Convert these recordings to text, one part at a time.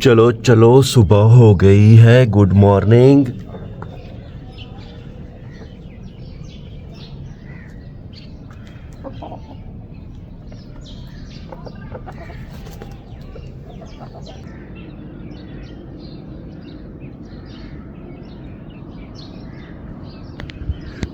चलो चलो सुबह हो गई है। Good morning.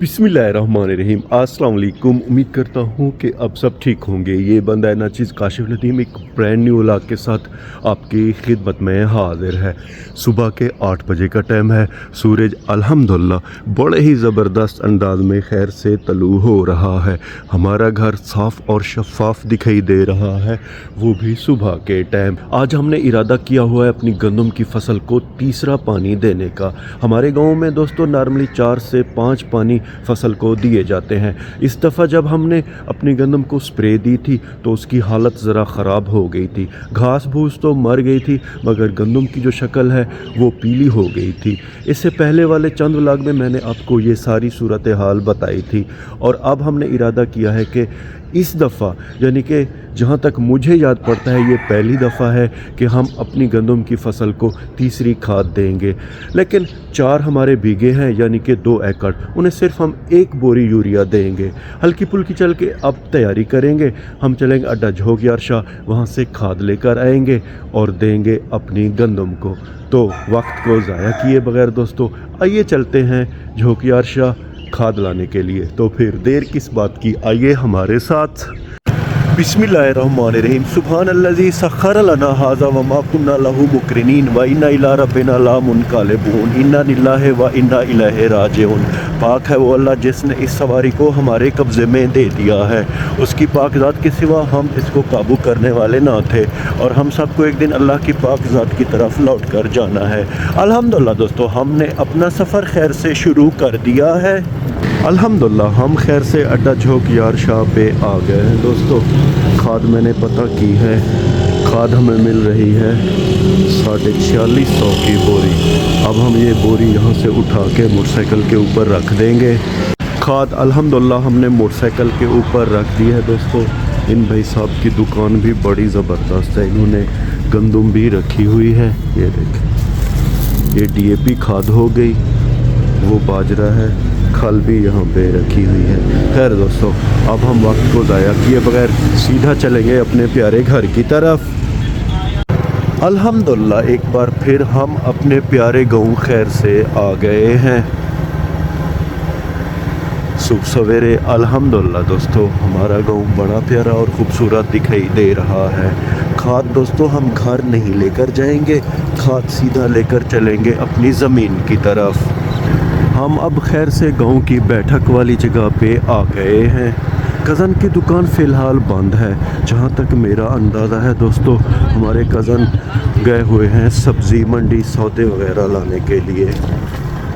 बिस्मिल्लाहिर्रहमानिर्रहीम। अस्सलाम वालेकुम। उम्मीद करता हूँ कि अब सब ठीक होंगे। ये बंदा है नाचीज़ काशिफ नदीम एक ब्रांड न्यू व्लॉग के साथ आपकी खिदमत में हाजिर है। सुबह के 8 बजे का टाइम है। सूरज अल्हम्दुलिल्लाह बड़े ही ज़बरदस्त अंदाज में खैर से तलू हो रहा है। हमारा घर साफ़ और शफाफ दिखाई दे रहा है, वो भी सुबह के टाइम। आज हमने इरादा किया हुआ है अपनी गंदम की फसल को तीसरा पानी देने का। हमारे गाँव में दोस्तों नॉर्मली 4 से 5 पानी फसल को दिए जाते हैं। इस दफ़ा जब हमने अपनी गंदम को स्प्रे दी थी तो उसकी हालत ज़रा ख़राब हो गई थी। घास फूस तो मर गई थी मगर गंदम की जो शक्ल है वो पीली हो गई थी। इससे पहले वाले चंद व्लॉग में मैंने आपको ये सारी सूरत हाल बताई थी और अब हमने इरादा किया है कि इस दफ़ा यानी कि जहाँ तक मुझे याद पड़ता है ये पहली दफ़ा है कि हम अपनी गंदम की फसल को तीसरी खाद देंगे। लेकिन 4 हमारे बीघे हैं यानी कि 2 एकड़, उन्हें सिर्फ हम 1 बोरी यूरिया देंगे। हल्की फुल्की चल के अब तैयारी करेंगे। हम चलेंगे अड्डा झोंकियार शाह, वहाँ से खाद लेकर आएंगे और देंगे अपनी गंदम को। तो वक्त को ज़ाया किए बगैर दोस्तों आइए चलते हैं झोंकियार शाह खाद लाने के लिए। तो फिर देर किस बात की, आइए हमारे साथ। बिस्मिल्लाहिर्रहमानिर्रहीम। सुब्हानल्लज़ी सख्खर लना हाज़ा व मा कुन्ना लहू मुक़रिनीन व इन्ना इला रब्बिना लामुनक़लिबून इन्ना लिल्लाहि व इन्ना इलैहि राजिऊन। पाक है वो अल्लाह जिसने इस सवारी को हमारे कब्ज़े में दे दिया है। उसकी पाक ज़ात के सिवा हम इसको काबू करने वाले ना थे और हम सबको एक दिन अल्लाह की पाक ज़ात की तरफ लौट कर जाना है। अल्हम्दुलिल्लाह दोस्तों हमने अपना सफ़र खैर से शुरू कर दिया है। अल्हम्दुलिल्लाह हम खैर से अड्डा झोंकियार शाह पे आ गए हैं दोस्तों। खाद मैंने पता की है, खाद हमें मिल रही है 4650 की बोरी। अब हम ये बोरी यहाँ से उठा के मोटरसाइकिल के ऊपर रख देंगे। खाद अल्हम्दुलिल्लाह हमने मोटरसाइकिल के ऊपर रख दी है दोस्तों। इन भाई साहब की दुकान भी बड़ी ज़बरदस्त है, इन्होंने गंदम भी रखी हुई है। ये देखें, ये DAP खाद हो गई, वो बाजरा है, खल भी यहाँ पे रखी हुई है। खैर दोस्तों अब हम वक्त को ज़ाया किए बगैर सीधा चलेंगे अपने प्यारे घर की तरफ। अल्हम्दुलिल्लाह एक बार फिर हम अपने प्यारे गाँव खैर से आ गए हैं। सुबह सवेरे अल्हम्दुलिल्लाह दोस्तों हमारा गांव बड़ा प्यारा और ख़ूबसूरत दिखाई दे रहा है। खाद दोस्तों हम घर नहीं लेकर जाएंगे, खाद सीधा लेकर चलेंगे अपनी ज़मीन की तरफ। हम अब खैर से गांव की बैठक वाली जगह पे आ गए हैं। कज़न की दुकान फ़िलहाल बंद है। जहाँ तक मेरा अंदाज़ा है दोस्तों हमारे कज़न गए हुए हैं सब्ज़ी मंडी सौदे वगैरह लाने के लिए।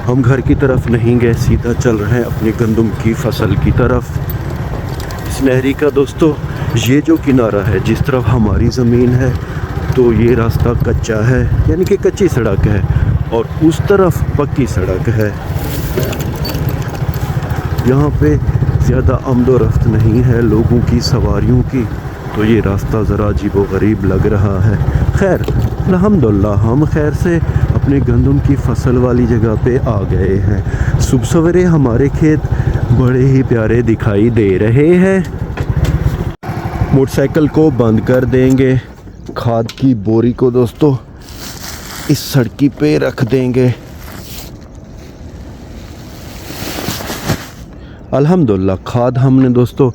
हम घर की तरफ नहीं गए, सीधा चल रहे हैं अपनी गंदम की फसल की तरफ। इस नहरी का दोस्तों ये जो किनारा है जिस तरफ हमारी ज़मीन है तो ये रास्ता कच्चा है यानी कि कच्ची सड़क है और उस तरफ पक्की सड़क है। यहाँ पे ज़्यादा आमदोरफ्त नहीं है लोगों की, सवारियों की, तो ये रास्ता ज़रा अजीबोगरीब लग रहा है। खैर अल्हम्दुलिल्लाह हम खैर से अपने गंदम की फसल वाली जगह पे आ गए हैं। सुबह सवेरे हमारे खेत बड़े ही प्यारे दिखाई दे रहे हैं। मोटरसाइकिल को बंद कर देंगे। खाद की बोरी को दोस्तों इस सड़की पे रख देंगे। अल्हम्दुलिल्लाह खाद हमने दोस्तों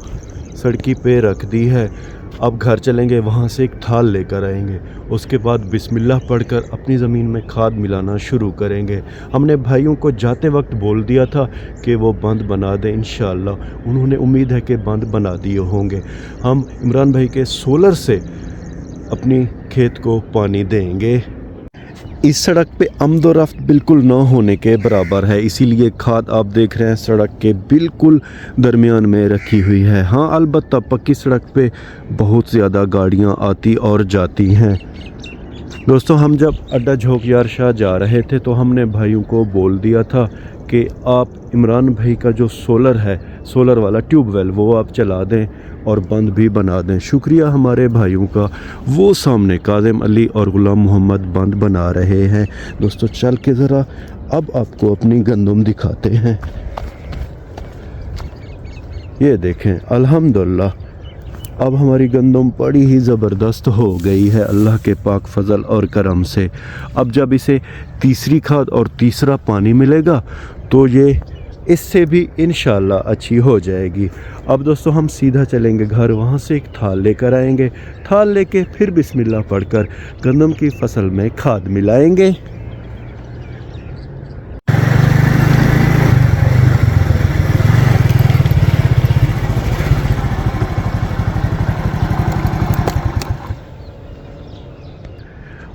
सड़की पे रख दी है। अब घर चलेंगे, वहाँ से एक थाल लेकर आएंगे, उसके बाद बिस्मिल्लाह पढ़कर अपनी ज़मीन में खाद मिलाना शुरू करेंगे। हमने भाइयों को जाते वक्त बोल दिया था कि वो बंद बना दें इंशाअल्लाह। उन्होंने उम्मीद है कि बंद बना दिए होंगे। हम इमरान भाई के सोलर से अपनी खेत को पानी देंगे। इस सड़क पे आमदोरफ्त बिल्कुल ना होने के बराबर है, इसीलिए खाद आप देख रहे हैं सड़क के बिल्कुल दरमियान में रखी हुई है। हाँ अलबत्ता पक्की सड़क पे बहुत ज़्यादा गाड़ियाँ आती और जाती हैं। दोस्तों हम जब अड्डा झोंकियार शाह जा रहे थे तो हमने भाइयों को बोल दिया था कि आप इमरान भाई का जो सोलर है, सोलर वाला ट्यूबवेल, वो आप चला दें और बंद भी बना दें। शुक्रिया हमारे भाइयों का। वो सामने काज़िम अली और गुलाम मोहम्मद बंद बना रहे हैं। दोस्तों चल के ज़रा अब आपको अपनी गंदम दिखाते हैं। ये देखें, अल्हम्दुलिल्लाह अब हमारी गंदम बड़ी ही ज़बरदस्त हो गई है अल्लाह के पाक फजल और करम से। अब जब इसे तीसरी खाद और तीसरा पानी मिलेगा तो ये इससे भी इंशाल्लाह अच्छी हो जाएगी। अब दोस्तों हम सीधा चलेंगे घर, वहाँ से एक थाल लेकर आएंगे। थाल लेके फिर बिस्मिल्लाह पढ़कर गंदम की फसल में खाद मिलाएंगे।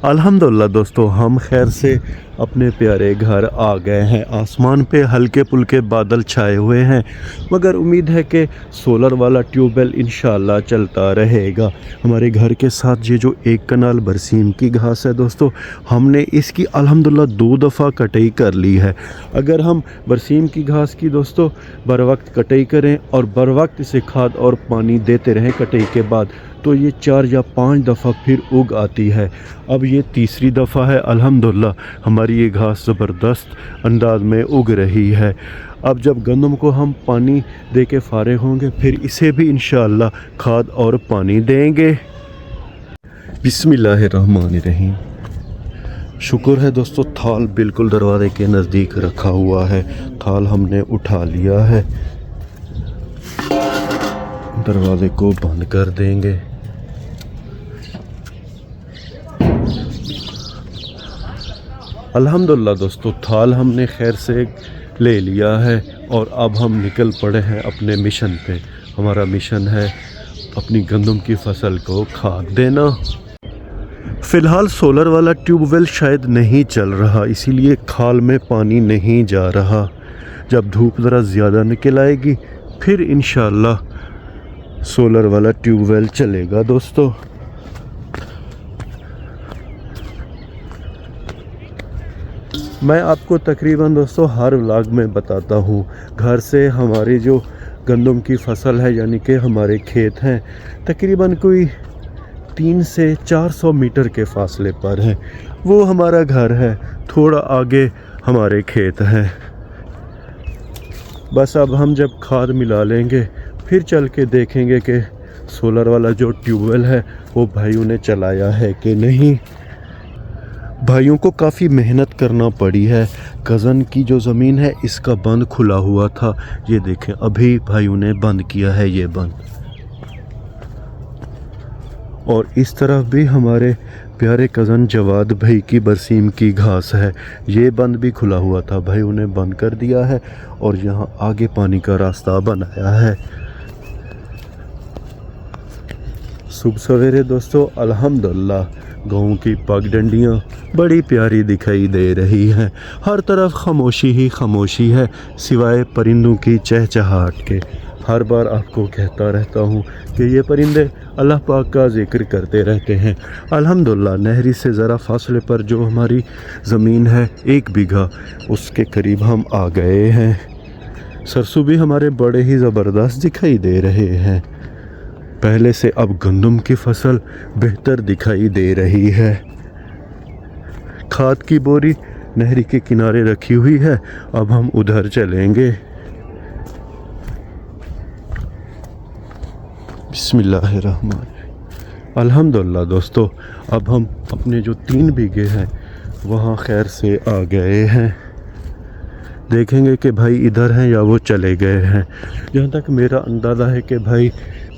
अल्हम्दुलिल्लाह दोस्तों, हम खैर से अपने प्यारे घर आ गए हैं। आसमान पे हल्के पुल्के बादल छाए हुए हैं, मगर उम्मीद है कि सोलर वाला ट्यूबवेल इंशाल्लाह चलता रहेगा। हमारे घर के साथ ये जो एक कनाल बरसीम की घास है दोस्तों, हमने इसकी अल्हम्दुलिल्लाह 2 दफ़ा कटाई कर ली है। अगर हम बरसीम की घास की दोस्तों बर वक्त कटाई करें और बर वक्त इसे खाद और पानी देते रहें कटाई के बाद, तो ये 4 या 5 दफ़ा फिर उग आती है। अब ये तीसरी दफ़ा है अल्हम्दुलिल्लाह हमारी ये घास ज़बरदस्त अंदाज में उग रही है। अब जब गंदम को हम पानी दे के फारिग होंगे, फिर इसे भी इंशाअल्लाह खाद और पानी देंगे। बिस्मिल्लाहिर्रहमानिर्रहीम। शुक्र है दोस्तों, थाल बिल्कुल दरवाजे के नज़दीक रखा हुआ है। थाल हमने उठा लिया है, दरवाजे को बंद कर देंगे। अल्हम्दुलिल्लाह दोस्तों, थाल हमने खैर से ले लिया है और अब हम निकल पड़े हैं अपने मिशन पे। हमारा मिशन है अपनी गंदम की फसल को खाद देना। फ़िलहाल सोलर वाला ट्यूबवेल शायद नहीं चल रहा, इसीलिए खाल में पानी नहीं जा रहा। जब धूप ज़रा ज़्यादा निकल आएगी फिर इंशाअल्लाह सोलर वाला ट्यूबवेल चलेगा दोस्तों। मैं आपको तकरीबन दोस्तों हर व्लॉग में बताता हूँ, घर से हमारी जो गंदम की फसल है यानी कि हमारे खेत हैं तकरीबन कोई 300 से 400 मीटर के फासले पर है। वो हमारा घर है, थोड़ा आगे हमारे खेत हैं। बस अब हम जब खाद मिला लेंगे फिर चल के देखेंगे कि सोलर वाला जो ट्यूबवेल है वो भाइयों ने चलाया है कि नहीं। भाइयों को काफ़ी मेहनत करना पड़ी है। कज़न की जो ज़मीन है इसका बंद खुला हुआ था, ये देखें अभी भाइयों ने बंद किया है ये बंद। और इस तरफ भी हमारे प्यारे कज़न जवाद भाई की बरसीम की घास है, ये बंद भी खुला हुआ था, भाइयों ने बंद कर दिया है और यहाँ आगे पानी का रास्ता बनाया है। सुबह सवेरे दोस्तों अल्हम्दुलिल्लाह गाँव की पगडंडियाँ बड़ी प्यारी दिखाई दे रही हैं। हर तरफ खामोशी ही खामोशी है सिवाय परिंदों की चहचहाहट के। हर बार आपको कहता रहता हूँ कि ये परिंदे अल्लाह पाक का ज़िक्र करते रहते हैं। अल्हम्दुलिल्लाह नहरी से ज़रा फासले पर जो हमारी ज़मीन है 1 बीघा, उसके करीब हम आ गए हैं। सरसों भी हमारे बड़े ही ज़बरदस्त दिखाई दे रहे हैं। पहले से अब गंदम की फसल बेहतर दिखाई दे रही है। खाद की बोरी नहरी के किनारे रखी हुई है, अब हम उधर चलेंगे। बिस्मिल्लाहिर्रहमानिर्रहीम। अल्हम्दुलिल्लाह दोस्तों, अब हम अपने जो 3 बीघे हैं वहाँ खैर से आ गए हैं। देखेंगे कि भाई इधर हैं या वो चले गए हैं। जहाँ तक मेरा अंदाज़ा है कि भाई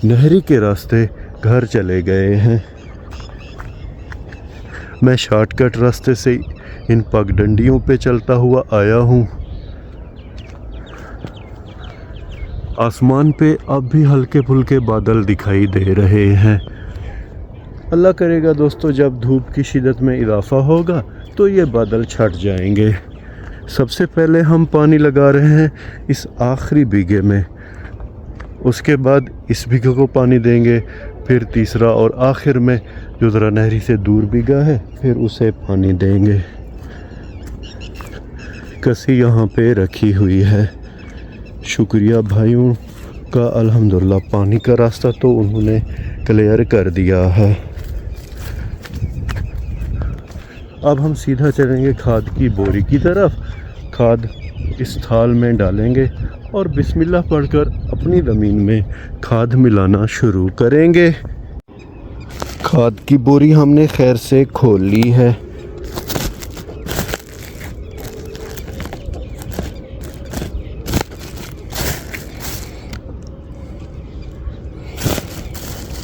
नहरी के रास्ते घर चले गए हैं। मैं शॉर्टकट रास्ते से इन पगडंडियों पे चलता हुआ आया हूँ। आसमान पे अब भी हल्के फुल्के बादल दिखाई दे रहे हैं। अल्लाह करेगा दोस्तों, जब धूप की शिद्दत में इजाफा होगा तो ये बादल छट जाएंगे। सबसे पहले हम पानी लगा रहे हैं इस आखिरी बीघे में, उसके बाद इस बीघे को पानी देंगे, फिर तीसरा और आखिर में जो ज़रा नहरी से दूर बीघा है फिर उसे पानी देंगे। कसी यहाँ पे रखी हुई है। शुक्रिया भाइयों का, अल्हम्दुलिल्लाह पानी का रास्ता तो उन्होंने क्लियर कर दिया है। अब हम सीधा चलेंगे खाद की बोरी की तरफ। खाद इस थाल में डालेंगे और बिस्मिल्लाह पढ़कर अपनी ज़मीन में खाद मिलाना शुरू करेंगे। खाद की बोरी हमने खैर से खोल ली है।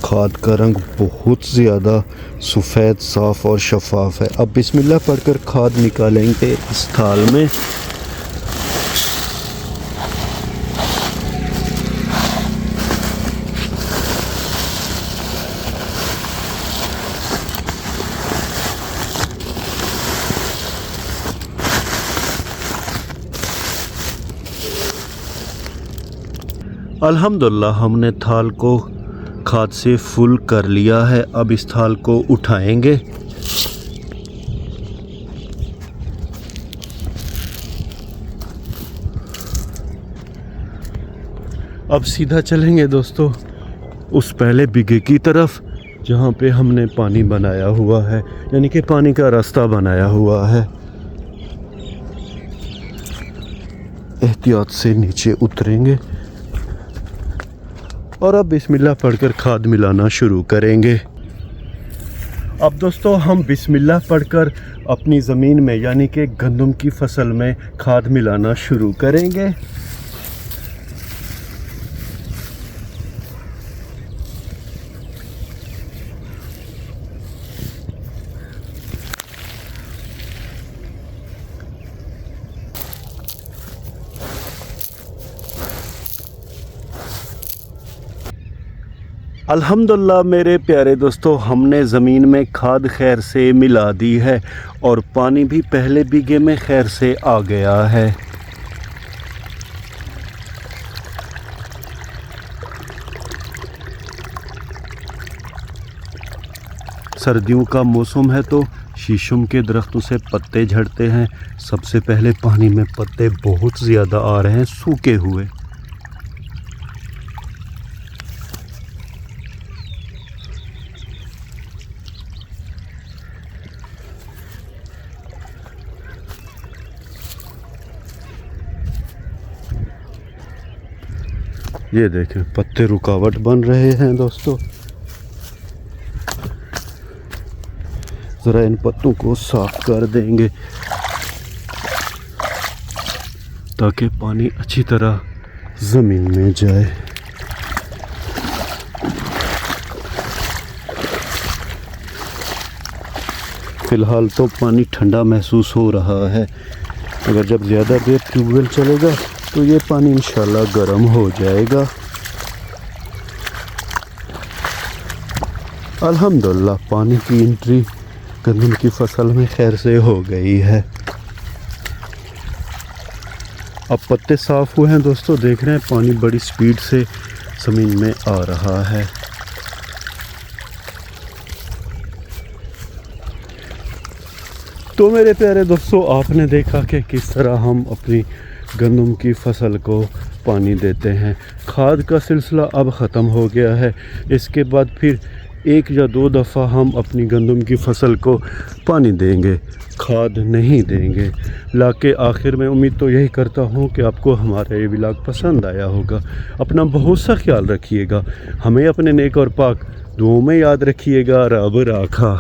खाद का रंग बहुत ज़्यादा सफ़ेद, साफ़ और शफाफ है। अब बिस्मिल्लाह पढ़कर खाद निकालेंगे इस थाल में। अल्हम्दुलिल्लाह हमने थाल को खाद से फुल कर लिया है। अब इस थाल को उठाएंगे। अब सीधा चलेंगे दोस्तों उस पहले बिगे की तरफ जहाँ पे हमने पानी बनाया हुआ है, यानी कि पानी का रास्ता बनाया हुआ है। एहतियात से नीचे उतरेंगे और अब बिस्मिल्लाह पढ़कर खाद मिलाना शुरू करेंगे। अब दोस्तों हम बिस्मिल्लाह पढ़कर अपनी ज़मीन में यानी कि गंदम की फसल में खाद मिलाना शुरू करेंगे। अल्हम्दुलिल्लाह मेरे प्यारे दोस्तों, हमने ज़मीन में खाद खैर से मिला दी है और पानी भी पहले बीघे में खैर से आ गया है। सर्दियों का मौसम है तो शीशम के दरख्तों से पत्ते झड़ते हैं। सबसे पहले पानी में पत्ते बहुत ज़्यादा आ रहे हैं सूखे हुए। ये देखें पत्ते रुकावट बन रहे हैं दोस्तों। ज़रा इन पत्तों को साफ कर देंगे ताकि पानी अच्छी तरह ज़मीन में जाए। फ़िलहाल तो पानी ठंडा महसूस हो रहा है। अगर जब ज़्यादा देर ट्यूबवेल चलेगा तो ये पानी इंशाल्लाह गर्म हो जाएगा। अल्हम्दुलिल्लाह पानी की एंट्री गंदम की फसल में खैर से हो गई है। अब पत्ते साफ़ हुए हैं दोस्तों, देख रहे हैं पानी बड़ी स्पीड से ज़मीन में आ रहा है। तो मेरे प्यारे दोस्तों, आपने देखा कि किस तरह हम अपनी गंदम की फसल को पानी देते हैं। खाद का सिलसिला अब ख़त्म हो गया है। इसके बाद फिर 1 या 2 दफ़ा हम अपनी गंदम की फसल को पानी देंगे, खाद नहीं देंगे। लाके आखिर में उम्मीद तो यही करता हूँ कि आपको हमारा ये व्लॉग पसंद आया होगा। अपना बहुत सा ख्याल रखिएगा। हमें अपने नेक और पाक दुआओं में याद रखिएगा। रब राखा।